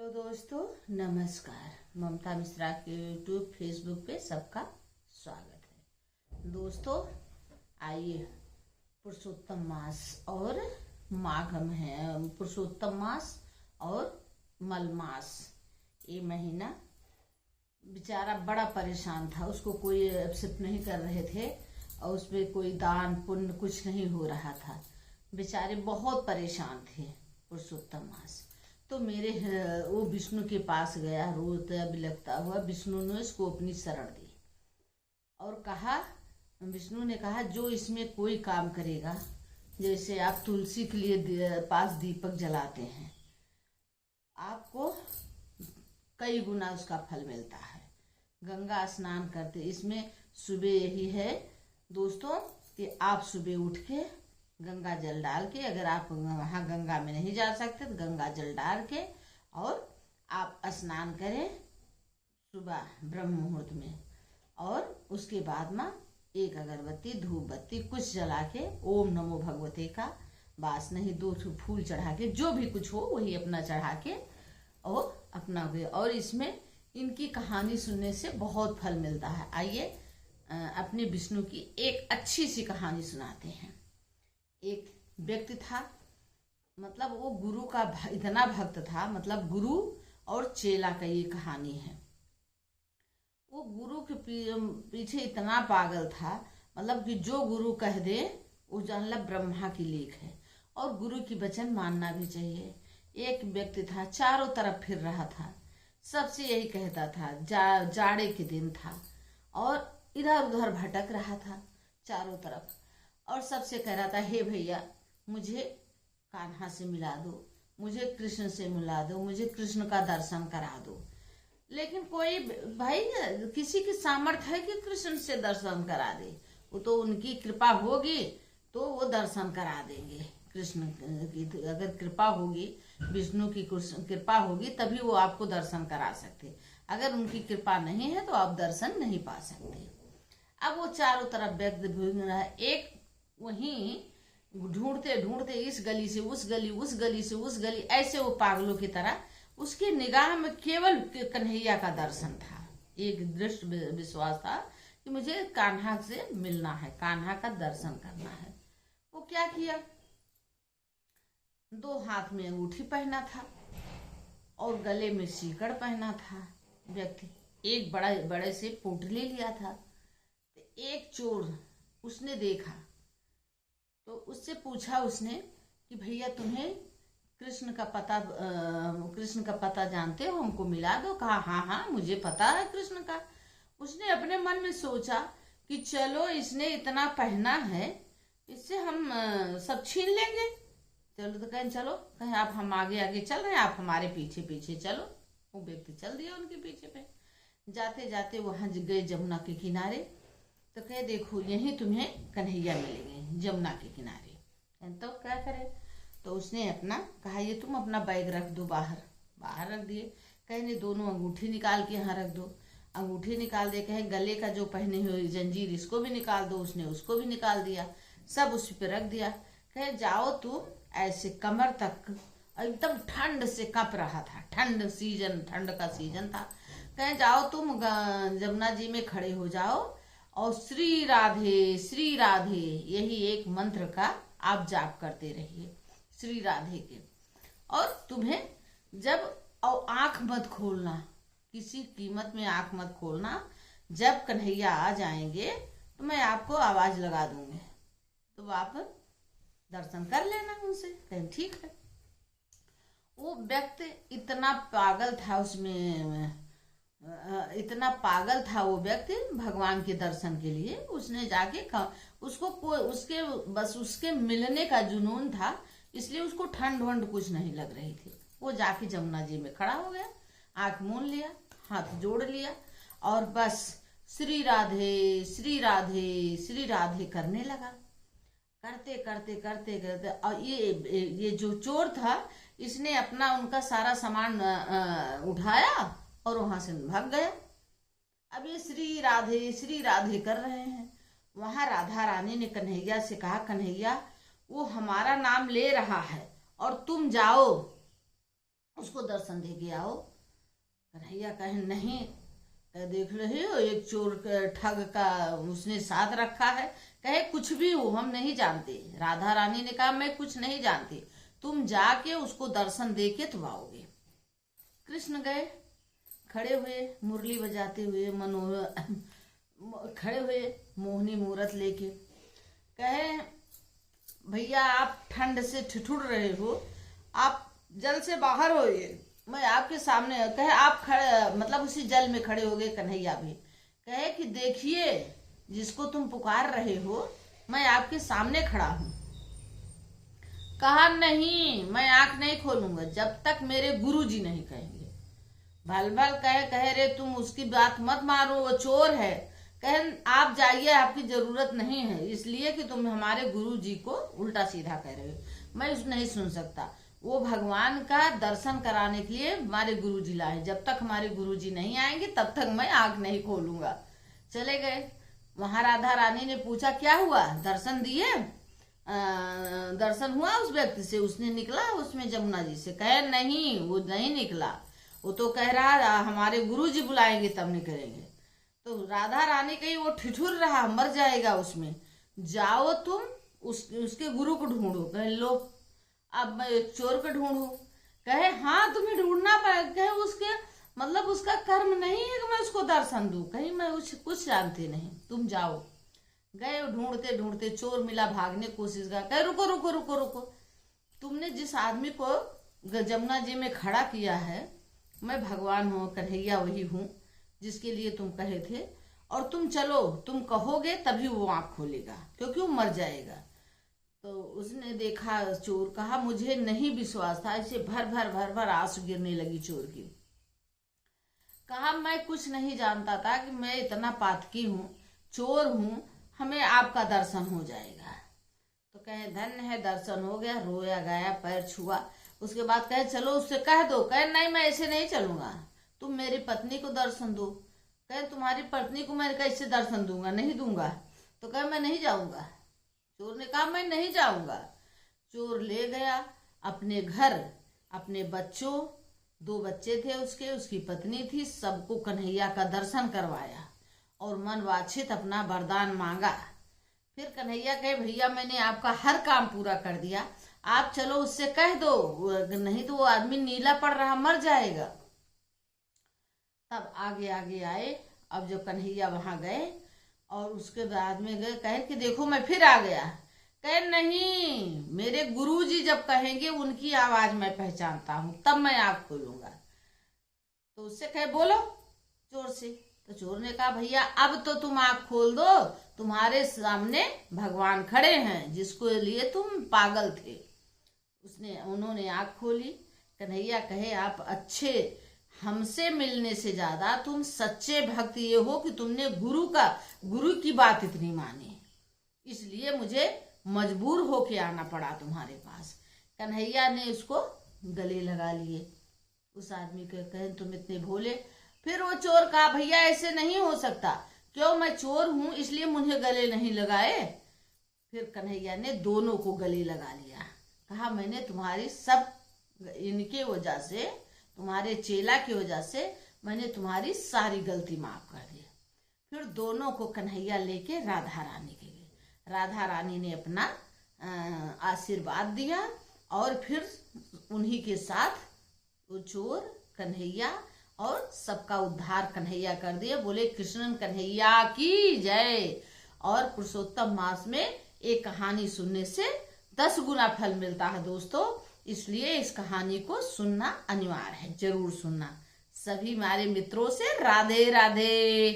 Hello दोस्तों, नमस्कार। ममता मिश्रा के यूट्यूब फेसबुक पे सबका स्वागत है। दोस्तों आइए, पुरुषोत्तम मास और माघम है। पुरुषोत्तम मास और मल मास, ये महीना बेचारा बड़ा परेशान था। उसको कोई एक्सेप्ट नहीं कर रहे थे और उसमें कोई दान पुण्य कुछ नहीं हो रहा था। बेचारे बहुत परेशान थे। पुरुषोत्तम मास तो मेरे वो विष्णु के पास गया, रोता बिलखता हुआ। विष्णु ने इसको अपनी शरण दी और कहा, विष्णु ने कहा जो इसमें कोई काम करेगा, जैसे आप तुलसी के लिए पास दीपक जलाते हैं, आपको कई गुना उसका फल मिलता है। गंगा स्नान करते, इसमें सुबह यही है दोस्तों कि आप सुबह उठ के गंगा जल डाल के, अगर आप वहाँ गंगा में नहीं जा सकते तो गंगा जल डाल के और आप स्नान करें सुबह ब्रह्म मुहूर्त में। और उसके बाद में एक अगरबत्ती धूप बत्ती कुछ जला के ओम नमो भगवते का बास नहीं, 2 फूल चढ़ा के, जो भी कुछ हो वही अपना चढ़ा के और अपना हुए। और इसमें इनकी कहानी सुनने से बहुत फल मिलता है। आइए अपने विष्णु की एक अच्छी सी कहानी सुनाते हैं। एक व्यक्ति था, मतलब वो गुरु का इतना भक्त था, मतलब गुरु और चेला का ये कहानी है। वो गुरु के पीछे इतना पागल था, मतलब कि जो गुरु कह दे वो मतलब ब्रह्मा की लेख है और गुरु की वचन मानना भी चाहिए। एक व्यक्ति था, चारों तरफ फिर रहा था, सबसे यही कहता था। जाड़े के दिन था और इधर उधर भटक रहा था चारों तरफ और सबसे कह रहा था, हे भैया मुझे कान्हा से मिला दो, मुझे कृष्ण से मिला दो, मुझे कृष्ण का दर्शन करा दो। लेकिन कोई भाई किसी की सामर्थ्य है कि कृष्ण से दर्शन करा दे? वो तो उनकी कृपा होगी तो वो दर्शन करा देंगे। कृष्ण की अगर कृपा होगी, विष्णु की कृपा होगी तभी वो आपको दर्शन करा सकते। अगर उनकी कृपा नहीं है तो आप दर्शन नहीं पा सकते। अब वो चारों तरफ व्यक्त घूम रहा है। एक वहीं ढूंढते ढूंढते इस गली से उस गली, उस गली से उस गली, ऐसे वो पागलों की तरह उसकी निगाह में केवल कन्हैया का दर्शन था। एक दृष्ट विश्वास था कि मुझे कान्हा से मिलना है, कान्हा का दर्शन करना है। वो क्या किया, 2 हाथ में अंगूठी पहना था और गले में सीकड़ पहना था व्यक्ति। एक बड़े से पोटली लिया था। एक चोर उसने देखा तो उससे पूछा उसने कि भैया तुम्हें कृष्ण का पता जानते हो, हमको मिला दो। कहा हाँ हाँ मुझे पता है कृष्ण का। उसने अपने मन में सोचा कि चलो इसने इतना पहना है, इससे हम सब छीन लेंगे। चलो तो कहें चलो, कहें आप हम आगे आगे चल रहे हैं, आप हमारे पीछे पीछे चलो। वो व्यक्ति चल दिया उनके पीछे पे। जाते जाते वहां गए जमुना के किनारे तो कहे देखो यहीं तुम्हें कन्हैया मिलेंगे जमुना के किनारे। तो क्या करे, तो उसने अपना कहा ये तुम अपना बैग रख दो, बाहर रख दिए। कहे दोनों अंगूठी निकाल के यहाँ रख दो। अंगूठी निकाल दे, कहे गले का जो पहने हुए जंजीर इसको भी निकाल दो। उसने उसको भी निकाल दिया, सब उस पर रख दिया। कहे जाओ तुम ऐसे कमर तक, एकदम ठंड से कप रहा था, ठंड का सीजन था। कहे जाओ तुम जमुना जी में खड़े हो जाओ और श्री राधे यही एक मंत्र का आप जाप करते रहिए, श्री राधे के। और तुम्हें जब आंख मत खोलना, किसी कीमत में आंख मत खोलना। जब कन्हैया आ जाएंगे तो मैं आपको आवाज लगा दूंगी, तो आप दर्शन कर लेना उनसे। कहें ठीक है। वो व्यक्ति इतना पागल था, उसमें इतना पागल था वो व्यक्ति भगवान के दर्शन के लिए। उसने जाके उसको उसके मिलने का जुनून था, इसलिए उसको ठंड वंड कुछ नहीं लग रही थी। वो जाके जमुना जी में खड़ा हो गया, आंख मूंद लिया, हाथ जोड़ लिया और बस श्री राधे श्री राधे श्री राधे करने लगा। करते करते करते करते और ये जो चोर था इसने अपना उनका सारा सामान उठाया और वहां से भाग गया। अब ये श्री राधे कर रहे हैं। वहां राधा रानी ने कन्हैया से कहा, कन्हैया वो हमारा नाम ले रहा है और तुम जाओ उसको दर्शन दे के आओ। कन्हैया कहे नहीं, कहे देख रहे हो एक चोर ठग का उसने साथ रखा है। कहे कुछ भी हो हम नहीं जानते। राधा रानी ने कहा मैं कुछ नहीं जानती, तुम जाके उसको दर्शन दे के तुम आओगे। कृष्ण गए, खड़े हुए मुरली बजाते हुए खड़े हुए मोहनी मूरत लेके। कहे भैया आप ठंड से ठिठुर रहे हो, आप जल से बाहर होइए, मैं आपके सामने। कहे आप खड़े मतलब उसी जल में खड़े हो गए कन्हैया भी। कहे कि देखिए जिसको तुम पुकार रहे हो मैं आपके सामने खड़ा हूं। कहा नहीं मैं आंख नहीं खोलूंगा जब तक मेरे गुरुजी नहीं कहेंगे। भल भल कहे रे तुम उसकी बात मत मारो, वो चोर है। कहे आप जाइए, आपकी जरूरत नहीं है, इसलिए कि तुम हमारे गुरुजी को उल्टा सीधा कह रहे हो। मैं उस नहीं सुन सकता। वो भगवान का दर्शन कराने के लिए हमारे गुरुजी लाए, जब तक हमारे गुरुजी नहीं आएंगे तब तक मैं आंख नहीं खोलूंगा। चले गए। वहां राधा रानी ने पूछा क्या हुआ, दर्शन दिए? दर्शन हुआ उस व्यक्ति से? उसने निकला उसमें जमुना जी से? कहे नहीं वो नहीं निकला, वो तो कह रहा हमारे गुरुजी बुलाएंगे तब निकलेंगे। तो राधा रानी कही वो ठिठुर रहा, मर जाएगा उसमें, जाओ तुम उसके गुरु को ढूंढो। कहे लो अब मैं एक चोर को ढूंढू? कहे हाँ तुम्हें ढूंढना पड़ेगा। कहे उसके मतलब उसका कर्म नहीं है कि मैं उसको दर्शन दूं। कहीं मैं कुछ जानती नहीं, तुम जाओ। गए, ढूंढते ढूंढते चोर मिला, भागने की कोशिश कर। कहे रुको रुको रुको रुको, तुमने जिस आदमी को जमुना जी में खड़ा किया है, मैं भगवान हूँ, कन्हैया वही हूँ जिसके लिए तुम कहे थे, और तुम चलो, तुम कहोगे तभी वो आंख खोलेगा, क्योंकि वो मर जाएगा। तो उसने देखा, चोर कहा मुझे नहीं विश्वास था। ऐसे भर भर भर भर आंसू गिरने लगी चोर की। कहा मैं कुछ नहीं जानता था कि मैं इतना पातकी हूँ, चोर हूँ, हमें आपका दर्शन हो जाएगा। तो कहे धन्य है, दर्शन हो गया। रोया गाया, पैर छुआ। उसके बाद कहे चलो उससे कह दो। कहे नहीं मैं ऐसे नहीं चलूंगा, तुम मेरी पत्नी को दर्शन दो। कहे तुम्हारी पत्नी को मैं कैसे दर्शन दूंगा? नहीं दूंगा। तो कहे मैं नहीं जाऊंगा। चोर ने कहा मैं नहीं जाऊंगा। चोर ले गया अपने घर, अपने बच्चों, 2 बच्चे थे उसकी पत्नी थी, सबको कन्हैया का दर्शन करवाया और मन वांछित अपना वरदान मांगा। फिर कन्हैया कहे भैया मैंने आपका हर काम पूरा कर दिया, आप चलो उससे कह दो, नहीं तो वो आदमी नीला पड़ रहा, मर जाएगा। तब आगे आगे आए। अब जो कन्हैया वहां गए और उसके बाद में गए, कहे कि देखो मैं फिर आ गया। कहे नहीं, मेरे गुरुजी जब कहेंगे उनकी आवाज मैं पहचानता हूं, तब मैं आंख खोलूंगा। तो उससे कहे बोलो, चोर से। तो चोर ने कहा भैया अब तो तुम आंख खोल दो, तुम्हारे सामने भगवान खड़े हैं जिसको लिए तुम पागल थे। उन्होंने आंख खोली। कन्हैया कहे आप अच्छे, हमसे मिलने से ज्यादा तुम सच्चे भक्त ये हो कि तुमने गुरु की बात इतनी मानी, इसलिए मुझे मजबूर होके आना पड़ा तुम्हारे पास। कन्हैया ने उसको गले लगा लिए। उस आदमी के कहे तुम इतने भोले। फिर वो चोर कहा भैया ऐसे नहीं हो सकता, क्यों मैं चोर हूं इसलिए मुझे गले नहीं लगाए। फिर कन्हैया ने दोनों को गले लगा लिया। कहा मैंने तुम्हारी सब इनके वजह से, तुम्हारे चेला की वजह से मैंने तुम्हारी सारी गलती माफ कर दी। फिर दोनों को कन्हैया लेके राधा रानी के गए। राधा रानी ने अपना आशीर्वाद दिया और फिर उन्हीं के साथ वो चोर, कन्हैया और सबका उद्धार कन्हैया कर दिया। बोले कृष्ण कन्हैया की जय। और पुरुषोत्तम मास में एक कहानी सुनने से 10 गुना फल मिलता है दोस्तों, इसलिए इस कहानी को सुनना अनिवार्य है, जरूर सुनना। सभी हमारे मित्रों से राधे राधे।